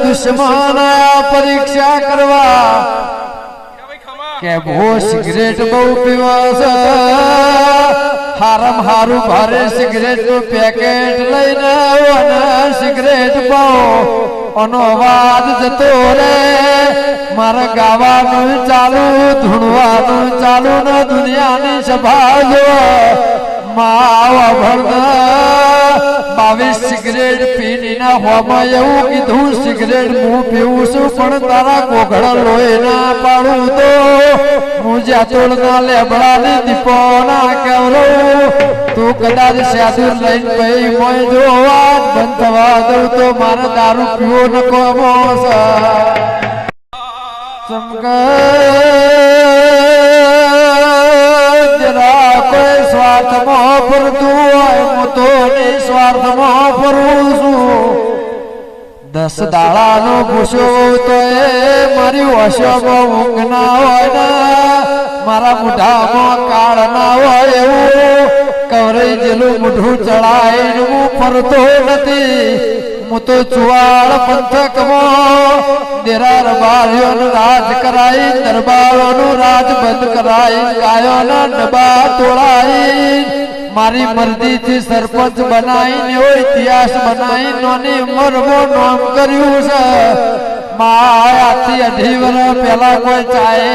દુશ્મન પરીક્ષા કરવા કે ભો સિગરેટ બહુ પીવા હારમ હારું ભારે સિગરેટ નું પેકેટ લઈને સિગરેટ પાઓ અનો અવાજ જતો રે મારા ગાવાનું ચાલુ ધૂણવાનું ચાલુ ને દુનિયાની સભા જો માવા ભરદ 22 સિગરેટ પીની ના હોમાં એવું કીધું સિગરેટ હું પીવું છું પણ તારા કોઘડા લોહી ના પાડું તો હું જાતોડ ના લેબડા ની દીપો ના કેવરો તું કદાચ સાધુ લઈને ભાઈ મોય જો વાત બંધ થવા દઉં તો મારે દારૂ પીવો નકો મોસ જરા કોઈ સ્વાર્થમાં ફરતું હોય હું તો નિસ્વાર્થમાં ફરું છું 10 દાડાનો ભૂસો તો એ મારી વશમાં ઊંઘ ના હોય ને મારા મુઢામાં કાળ ના હોય એવું કવરાઈ જેલું મુઢું ચડાઈને હું ફરતો નથી હું તો ચુવાડ પંથકમાં દેરા રબારીઓનું રાજ કરાઈ દરબારોનું રાજ બંધ કરાઈ ગાયોના ડબ્બા તોડાઈ મારી મરજીથી સરપંચ બનાવીને એવો ઇતિહાસ બનાવી નાની ઉંમરમાં નામ કર્યું છે માયાથી 18 વર્ષ પહેલા કોઈ ચાય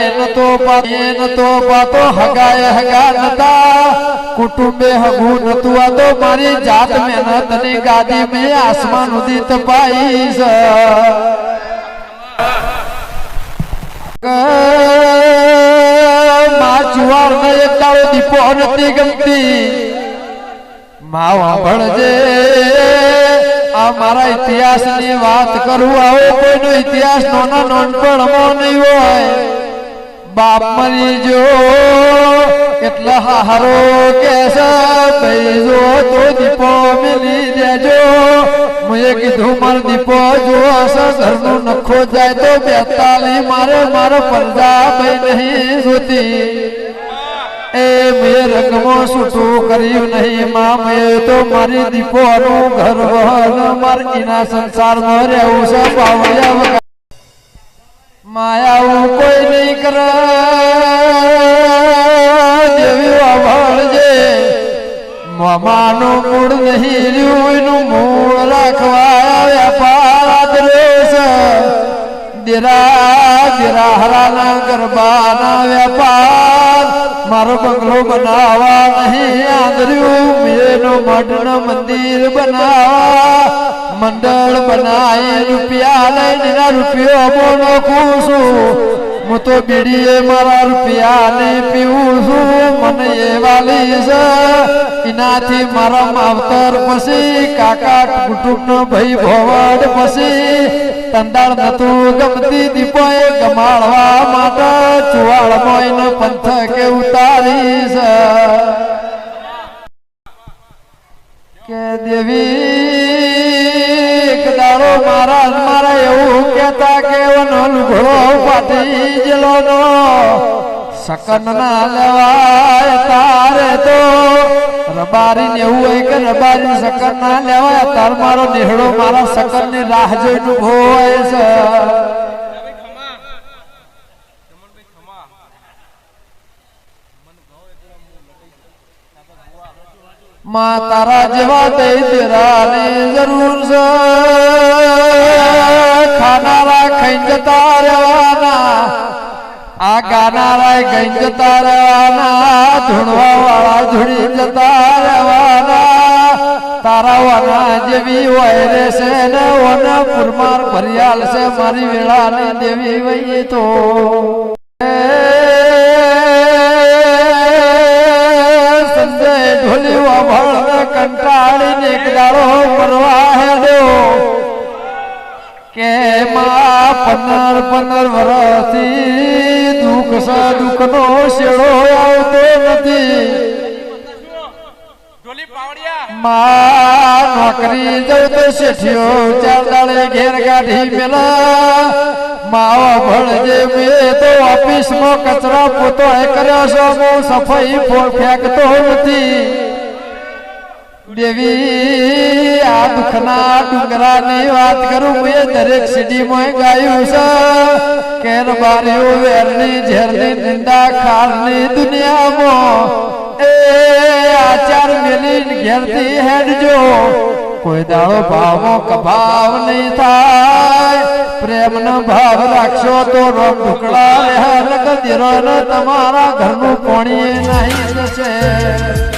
નતો પાતો હગાય હગા નતા કુટુંબે હગું નતું આ તો મારી જાત મહેનત ની ગાદી મેં આસમાન સુધી તપાઈ છે માં જુવાર ને એક દાડો દીપો નથી ગમતી માં વાપરજે આ મારા ઇતિહાસ ની વાત કરું આવો કોઈનો ઇતિહાસ નાના નાનપણમાં નહીં હોય બાપ મરી જો એટલે હારો કે છે ભાઈ જો તો દીપો મિલી દેજો મુએ કીધું મારો દીપો જો ઘરનું નખો જાય તો 42 મારો પડદા ભાઈ નહીં જોતી એ મેં રંગમાં છૂટું કર્યું નહીં માં મેં તો મારી દીપોનું ઘર વહન મારી એના સંસારમાં રહેવું છે પાવડિયા વગર માયાવું કોઈ નહીં કરે દેવી વાવળજે મામાનું મૂળ નહીં રહ્યું એનું મૂળ રાખવા વેપાર આદરેશ દેરા હરાના ગરબાના વેપાર મારો બંગલો બનાવવા નહીં આદર્યું મેનો મઢનો મંદિર બનાવવા મંડળ બનાવી રૂપિયા લઈને રૂપિયો બોનો ખુશું હું તો બીડીએ મારા રૂપિયા ને પીવું છું મને એ વાલી છે એનાથી મારા માવતર પછી કાકા કુટુંબનો ભાઈ ભોવડ પછી તંદાળ નતું ગમતી દીપોએ ગમાડવા માટે ચુવાળમાં એનો પંથકે ઉતારી છે કે દેવી દાડો મારા એવું કેતા કે ઘોડો પાટી જેલો નો શકન ના લેવાય તારે તો રબારી ને એવું હોય કે રબારી શકન ના લેવાય તાર મારો નેહડો મારા શકન ની રાહ જોઈને હોય છે માં તારા જેવા દઈ તેરાની જરૂર છે ખાનારા ખાઈ જતા રહેવાના આ ગાનારા ગઈ જતા રહેવાના ધૂણવા વાળા ધૂણી જતા રહેવાના તારા વાના જેવી હોય રહેશે ને ઓના પુરમાર ભરિયાલ છે મારી વેળાની દેવી વઈ તો ઢોલી વાભળ કંટાળી ને એક દાડો મરવા હેડ્યો કે માં 15 વર્ષથી દુઃખ નો શેડો આવતો નથી માં નોકરી જવું તો શેઠિયો 4 દાડે ઘેર કાઢી પેલા માવા ભળજે મેં તો ઓફિસમાં કચરા પોતો કર્યો છો હું સફાઈ ફેંકતો નથી દેવી આ દુખના ડુંગરાની વાત કરું મેં દરેક સિટીમાં ગાયું છે કેર બારીઓ વેરની ઝેરની નિંદા ખારની દુનિયામાં એ આચાર મેલી ઘેરથી હેડજો કોઈ દાડો ભાવમાં કભાવ નહીં થાય પ્રેમનો ભાવ રાખશો તો રોમ ઢુકડા તમારા ઘરનું પાણી નહીં જશે